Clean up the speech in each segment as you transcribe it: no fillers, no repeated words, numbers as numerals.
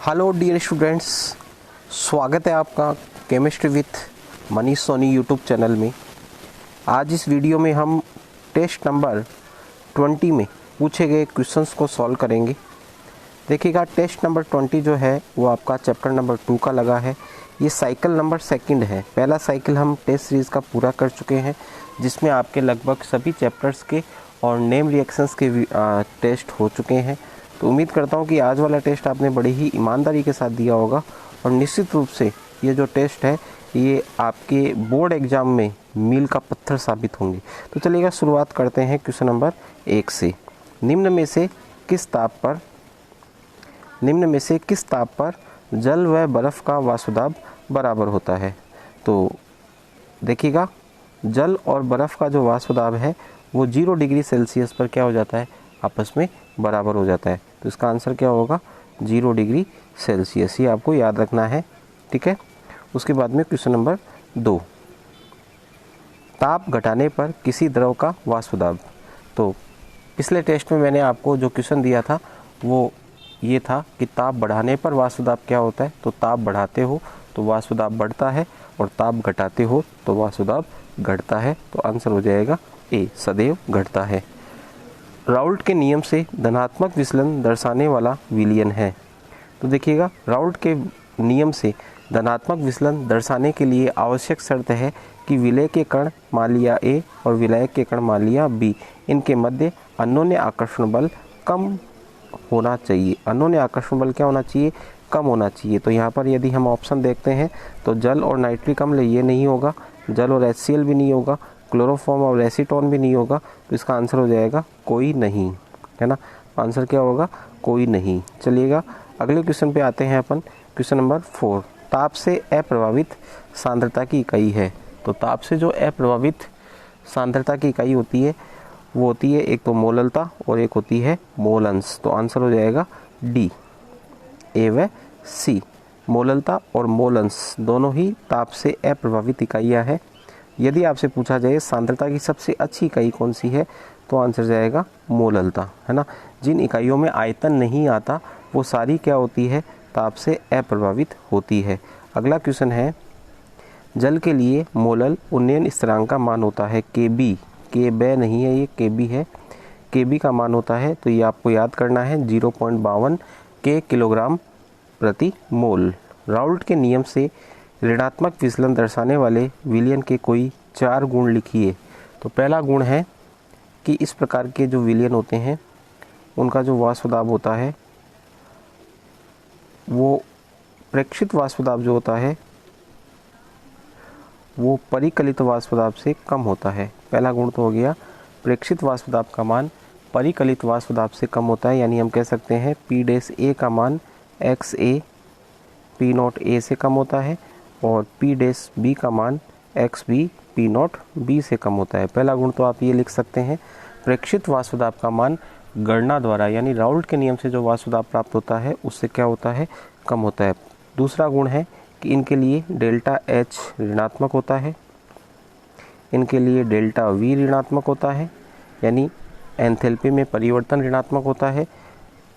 Hello dear students, स्वागत है आपका chemistry with Manish Soni YouTube channel में। आज इस वीडियो में हम टेस्ट नंबर 20 में पूछे गए क्वेश्चंस को सॉल्व करेंगे। देखिएगा, टेस्ट नंबर 20 जो है वो आपका चैप्टर नंबर 2 का लगा है। ये साइकिल नंबर सेकंड है। पहला साइकिल हम टेस्ट सीरीज़ का पूरा कर चुके हैं, जिसमें आपके लगभग सभी चैप्टर्स के और नेम रिएक्शंस के टेस्ट हो चुके हैं। तो उम्मीद करता हूँ कि आज वाला टेस्ट आपने बड़ी ही ईमानदारी के साथ दिया होगा और निश्चित रूप से ये जो टेस्ट है ये आपके बोर्ड एग्ज़ाम में मील का पत्थर साबित होंगे। तो चलिएगा, शुरुआत करते हैं क्वेश्चन नंबर 1 से। निम्न में से किस ताप पर जल व बर्फ़ का वाष्पदाब बराबर होता है? तो देखिएगा, जल और बर्फ़ का जो वाष्पदाब है वो 0 डिग्री सेल्सियस पर क्या हो जाता है? आपस में बराबर हो जाता है। तो इसका आंसर क्या होगा? 0 डिग्री सेल्सियस। ये आपको याद रखना है, ठीक है। उसके बाद में क्वेश्चन नंबर 2, ताप घटाने पर किसी द्रव का वाष्पदाब। तो पिछले टेस्ट में मैंने आपको जो क्वेश्चन दिया था वो ये था कि ताप बढ़ाने पर वाष्पदाब क्या होता है। तो ताप बढ़ाते हो तो वाष्पदाब बढ़ता है और ताप घटाते हो तो वाष्पदाब घटता है। तो आंसर हो जाएगा ए, सदैव घटता है। राउल्ट के नियम से धनात्मक विचलन दर्शाने वाला विलयन है। तो देखिएगा, राउल्ट के नियम से धनात्मक विचलन दर्शाने के लिए आवश्यक शर्त है कि विलय के कण मान लिया ए और विलायक के कण मान लिया बी, इनके मध्य अन्योन्य आकर्षण बल कम होना चाहिए। अन्योन्य आकर्षण बल क्या होना चाहिए? कम होना चाहिए। तो यहाँ पर यदि हम ऑप्शन देखते हैं तो जल और नाइट्रिक अम्ल ये नहीं होगा, जल और HCl भी नहीं होगा, क्लोरोफॉर्म और एसीटोन भी नहीं होगा। तो इसका आंसर हो जाएगा कोई नहीं, है ना। आंसर क्या होगा? कोई नहीं। चलिएगा, अगले क्वेश्चन पे आते हैं अपन। क्वेश्चन नंबर 4, ताप से अप्रभावित सांद्रता की इकाई है। तो ताप से जो अप्रभावित सांद्रता की इकाई होती है वो होती है एक तो मोललता और एक होती है मोलंस। तो आंसर हो जाएगा डी, ए व सी। मोललता और मोलंस दोनों ही ताप से अप्रभावित इकाइयाँ हैं। यदि आपसे पूछा जाए सांद्रता की सबसे अच्छी इकाई कौन सी है तो आंसर जाएगा मोललता, है ना। जिन इकाइयों में आयतन नहीं आता वो सारी क्या होती है? ताप से अप्रभावित होती है। अगला क्वेश्चन है, जल के लिए मोलल उन्नयन स्थिरांक का मान होता है KB, के बे नहीं है, ये KB है। KB का मान होता है, तो ये आपको याद करना है 0.52 के किलोग्राम प्रति मोल। राउल्ट के नियम से ऋणात्मक विचलन दर्शाने वाले विलयन के कोई 4 गुण लिखिए। तो पहला गुण है कि इस प्रकार के जो विलयन होते हैं उनका जो वाष्पदाब होता है वो प्रेक्षित वाष्पदाब जो होता है वो परिकलित वाष्पदाब से कम होता है। पहला गुण तो हो गया, प्रेक्षित वाष्पदाब का मान परिकलित वाष्पदाब से कम होता है। यानी हम कह सकते हैं P' का मान XA P0 A से कम होता है और P' B का मान XB P0 B से कम होता है। पहला गुण तो आप ये लिख सकते हैं, प्रेक्षित वाष्पदाब का मान गणना द्वारा यानी राउल्ट के नियम से जो वाष्पदाब प्राप्त होता है उससे क्या होता है? कम होता है। दूसरा गुण है कि इनके लिए डेल्टा H ऋणात्मक होता है, इनके लिए डेल्टा V ऋणात्मक होता है, यानी एंथैल्पी में परिवर्तन ऋणात्मक होता है,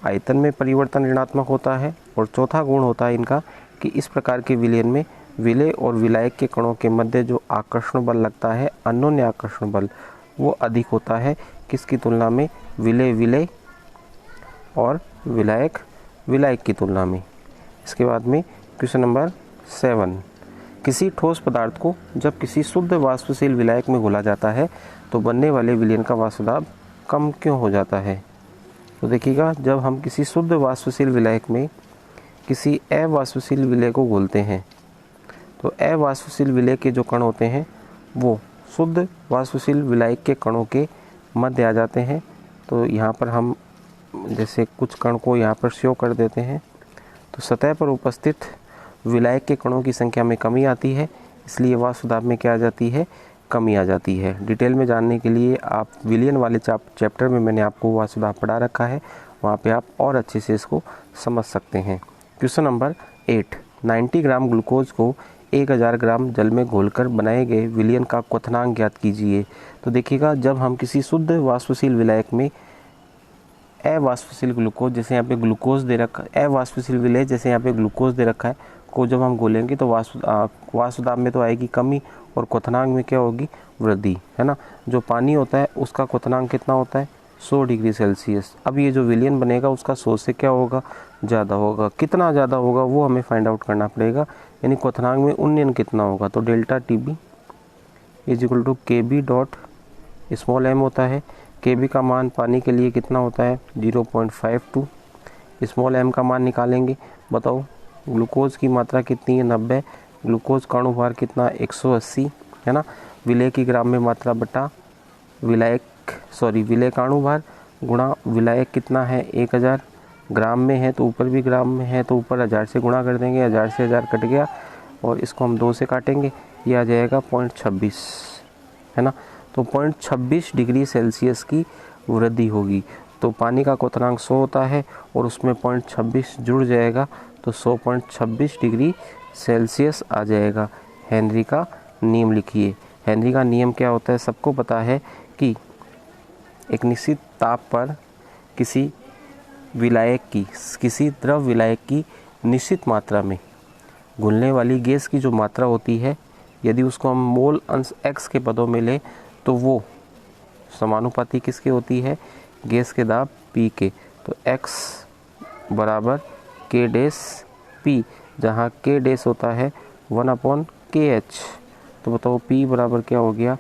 आयतन में परिवर्तन ऋणात्मक होता है। और चौथा गुण होता है इनका कि इस प्रकार के विलयन में विलय और विलायक के कणों के मध्य जो आकर्षण बल लगता है, अन्योन्य आकर्षण बल, वो अधिक होता है किसकी तुलना में? विलय और विलायक की तुलना में। इसके बाद में क्वेश्चन नंबर 7, किसी ठोस पदार्थ को जब किसी शुद्ध वाष्पशील विलायक में घोला जाता है तो बनने वाले विलयन का वाष्पदाब कम क्यों हो जाता है? तो देखिएगा, जब हम किसी शुद्ध वाष्पशील विलायक में किसी अवाष्पशील विलय को घोलते हैं तो अवाष्पशील विलय के जो कण होते हैं वो शुद्ध वाष्पशील विलायक के कणों के मध्य आ जाते हैं। तो यहाँ पर हम जैसे कुछ कण को यहाँ पर शो कर देते हैं तो सतह पर उपस्थित विलायक के कणों की संख्या में कमी आती है, इसलिए वाष्पदाब में क्या आ जाती है? कमी आ जाती है। डिटेल में जानने के लिए आप विलयन वाले चैप्टर में मैंने आपको वाष्पदाब पढ़ा रखा है, वहाँ पे आप और अच्छे से इसको समझ सकते हैं। क्वेश्चन नंबर 8, 90 ग्राम ग्लूकोज को 1000 ग्राम जल में घोलकर बनाए गए विलयन का क्वथनांक ज्ञात कीजिए। तो देखिएगा, जब हम किसी शुद्ध वाष्पशील विलायक में अवाष्पशील ग्लूकोज, जैसे यहाँ पे ग्लूकोज दे रखा है, अवाष्पशील विलेय जैसे यहाँ पे ग्लूकोज दे रखा है, को जब हम घोलेंगे तो वाष्प दाब में तो आएगी कमी और क्वथनांक में क्या होगी, वृद्धि, है ना। जो पानी होता है उसका क्वथनांक कितना होता है, 100 डिग्री सेल्सियस। अब ये जो विलयन बनेगा उसका 100 से क्या होगा, ज़्यादा होगा। कितना ज़्यादा होगा वो हमें फाइंड आउट करना पड़ेगा, यानी क्वथनांक में उन्नयन कितना होगा। तो delta TB is equal to KB dot small m होता है। KB का मान पानी के लिए कितना होता है, 0.52। स्मॉल m का मान निकालेंगे। बताओ ग्लूकोज की मात्रा कितनी है, 90। ग्लूकोज का अणुभार कितना, 180, है ना। विलेय की ग्राम में मात्रा बटा विलायक विलेय का अणुभार गुणा विलायक कितना है, 1000। ग्राम में है तो ऊपर भी ग्राम में है तो ऊपर 1000 से गुणा कर देंगे, 1000 से 1000 कट गया और इसको हम 2 से काटेंगे, ये आ जाएगा 0.26, है ना। तो 0.26 डिग्री सेल्सियस की वृद्धि होगी। तो पानी का क्वथनांक 100 होता है और उसमें 0.26 जुड़ जाएगा तो 100.26 डिग्री सेल्सियस आ जाएगा। हेनरी का नियम लिखिए। हेनरी का नियम क्या होता है, सबको पता है कि एक निश्चित ताप पर किसी द्रव विलायक की निश्चित मात्रा में घुलने वाली गैस की जो मात्रा होती है, यदि उसको हम मोल अंश x के पदों में लें तो वो समानुपाती किसके होती है, गैस के दाब P के। तो x बराबर K डैश P, जहाँ K डैश होता है 1/KH। तो बताओ P बराबर क्या हो गया,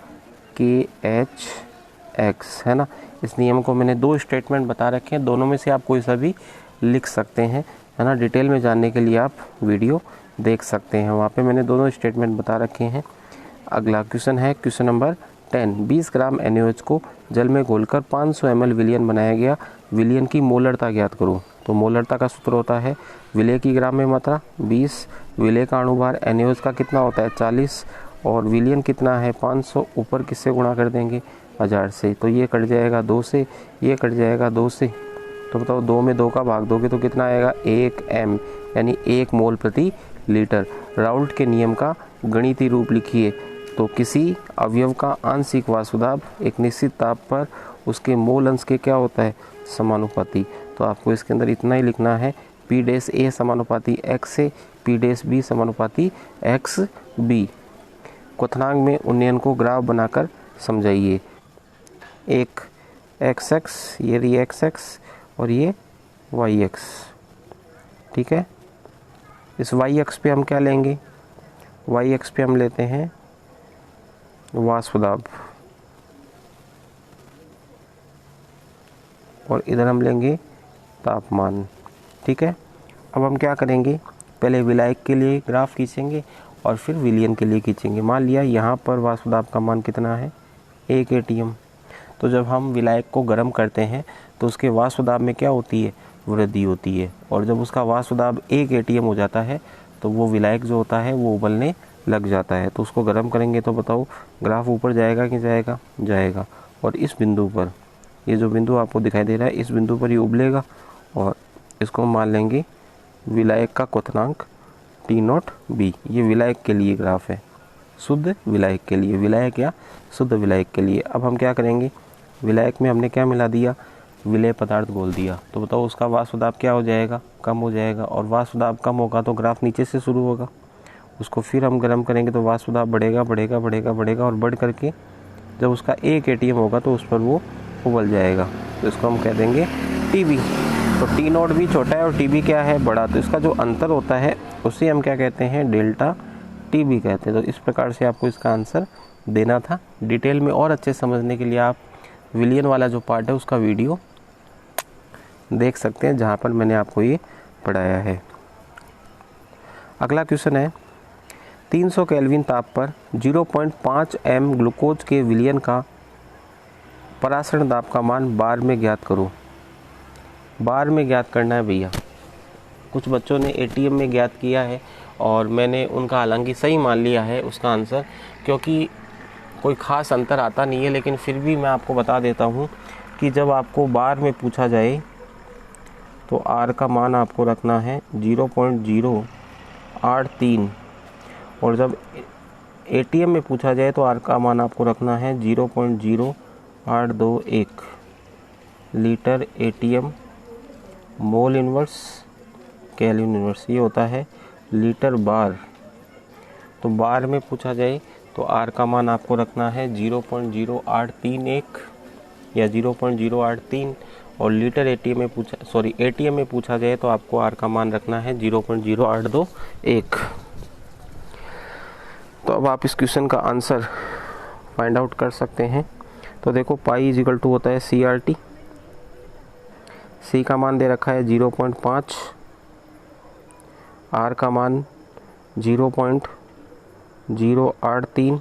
KHX, है ना। इस नियम को मैंने 2 स्टेटमेंट बता रखे हैं, दोनों में से आप कोई सा भी लिख सकते हैं, है ना। डिटेल में जानने के लिए आप वीडियो देख सकते हैं, वहाँ पे मैंने दोनों स्टेटमेंट बता रखे हैं। अगला क्वेश्चन है क्वेश्चन नंबर 10। 20 ग्राम NaOH को जल में घोलकर 500 ml विलयन बनाया गया, विलयन की मोलरता ज्ञात करो। तो मोलरता का सूत्र होता है विलेय की ग्राम में मात्रा 20, विलेय का अणुभार NaOH का कितना होता है 40 और विलयन कितना है 500, ऊपर किससे गुणा कर देंगे, 1000 से। तो ये कट जाएगा 2 से, ये कट जाएगा 2 से। तो बताओ 2 में 2 का भाग दोगे तो कितना आएगा, 1 m, यानी 1 मोल प्रति लीटर। राउल्ट के नियम का गणितीय रूप लिखिए। तो किसी अवयव का आंशिक वाष्पदाब एक निश्चित ताप पर उसके मोल अंश के क्या होता है, समानुपाती। तो आपको इसके अंदर इतना ही लिखना है, P डैश A समानुपाती x से, P डैश B समानुपाती XB। क्वथनांक में उन्नयन को ग्राफ बनाकर समझाइए। एक XX, ये रही XX और ये YX, ठीक है। इस YX पे हम क्या लेंगे, YX पे हम लेते हैं वाष्पदाब और इधर हम लेंगे तापमान, ठीक है। अब हम क्या करेंगे, पहले विलायक के लिए ग्राफ खींचेंगे और फिर विलयन के लिए खींचेंगे। मान लिया यहाँ पर वाष्पदाब का मान कितना है, 1 atm। तो जब हम विलायक को गर्म करते हैं तो उसके वाष्पदाब में क्या होती है, वृद्धि होती है। और जब उसका वाष्पदाब 1 atm हो जाता है तो वो विलायक जो होता है वो उबलने लग जाता है। तो उसको गर्म करेंगे तो बताओ ग्राफ ऊपर जाएगा कि जाएगा, जाएगा। और इस बिंदु पर, ये जो बिंदु आपको दिखाई दे रहा है, इस बिंदु पर ये उबलेगा और इसको हम मान लेंगे विलायक का क्वथनांक T0B। ये विलायक के लिए ग्राफ है, शुद्ध विलायक के लिए, विलायक या शुद्ध विलायक के लिए। अब हम क्या करेंगे, विलायक में हमने क्या मिला दिया, विलेय पदार्थ घोल दिया। तो बताओ उसका वाष्पदाब क्या हो जाएगा, कम हो जाएगा। और वाष्पदाब कम होगा तो ग्राफ नीचे से शुरू होगा, उसको फिर हम गर्म करेंगे तो वाष्पदाब बढ़ेगा बढ़ेगा बढ़ेगा बढ़ेगा और बढ़ करके जब उसका 1 atm होगा तो उस पर वो उबल जाएगा। तो इसको हम कह देंगे TB। तो T0 भी छोटा है और TB क्या है, बड़ा। तो इसका जो अंतर होता है उसे हम क्या कहते हैं, डेल्टा TB कहते हैं। तो इस प्रकार से आपको इसका आंसर देना था। डिटेल में और अच्छे समझने के लिए आप विलयन वाला जो पार्ट है उसका वीडियो देख सकते हैं, जहाँ पर मैंने आपको ये पढ़ाया है। अगला क्वेश्चन है, 300 केल्विन ताप पर 0.5 m ग्लूकोज के विलयन का परासरण दाब का मान बार में ज्ञात करो। बार में ज्ञात करना है भैया। कुछ बच्चों ने ATM में ज्ञात किया है और मैंने उनका हालांकि सही मान लिया है उसका आंसर, क्योंकि कोई ख़ास अंतर आता नहीं है। लेकिन फिर भी मैं आपको बता देता हूँ कि जब आपको बार में पूछा जाए तो R का मान आपको रखना है 0.083 और जब ATM में पूछा जाए तो R का मान आपको रखना है 0.0821, litre ATM mole inverse kelvin inverse, ये होता है लीटर बार। तो बार में पूछा जाए तो आर का मान आपको रखना है 0.0831 या 0.083, और लीटर एटीएम में पूछा जाए तो आपको आर का मान रखना है 0.0821। तो अब आप इस क्वेश्चन का आंसर फाइंड आउट कर सकते हैं। तो देखो पाई इज इक्वल टू होता है CRT, सी का मान दे रखा है 0.5, आर का मान 0.083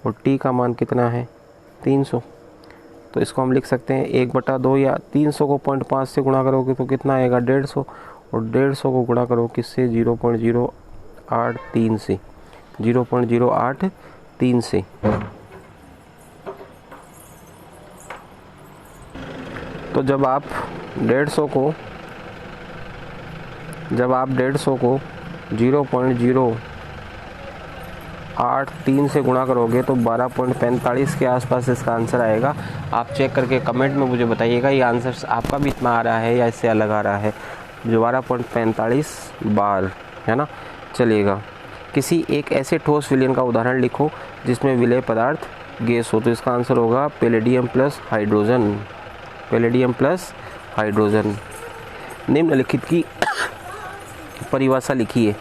और टी का मान कितना है 300। तो इसको हम लिख सकते हैं 1/2, या 300 को 0.5 से गुणा करोगे तो कितना आएगा 150, और 150 को गुणा करो किससे 0.083 से, 0.083 से। तो जब आप 150 को 0.083 से गुणा करोगे तो 12.45 के आसपास इसका आंसर आएगा। आप चेक करके कमेंट में मुझे बताइएगा ये आंसर आपका भी इतना आ रहा है या इससे अलग आ रहा है। 12.45 बार है ना, चलिएगा। किसी एक ऐसे ठोस विलयन का उदाहरण लिखो जिसमें विलेय पदार्थ गैस हो। तो इसका आंसर होगा palladium plus hydrogen, palladium plus hydrogen. निम्नलिखित की परिभाषा लिखिए।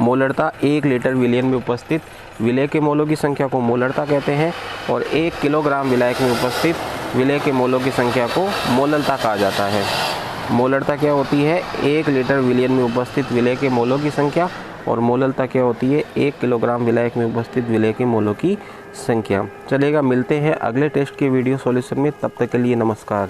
मोलरता 1 लीटर विलयन में उपस्थित विलेय के मोलों की संख्या को मोलरता कहते हैं, और 1 किलोग्राम विलायक में उपस्थित विलेय के मोलों की संख्या को मोललता कहा जाता है। मोलरता क्या होती है 1 लीटर विलयन में उपस्थित विलेय के मोलों की संख्या, और मोललता क्या होती है 1 किलोग्राम विलायक में उपस्थित विलेय के मोलों की संख्या। चलेगा, मिलते हैं अगले टेस्ट के वीडियो सॉल्यूशन में, तब तक के लिए नमस्कार।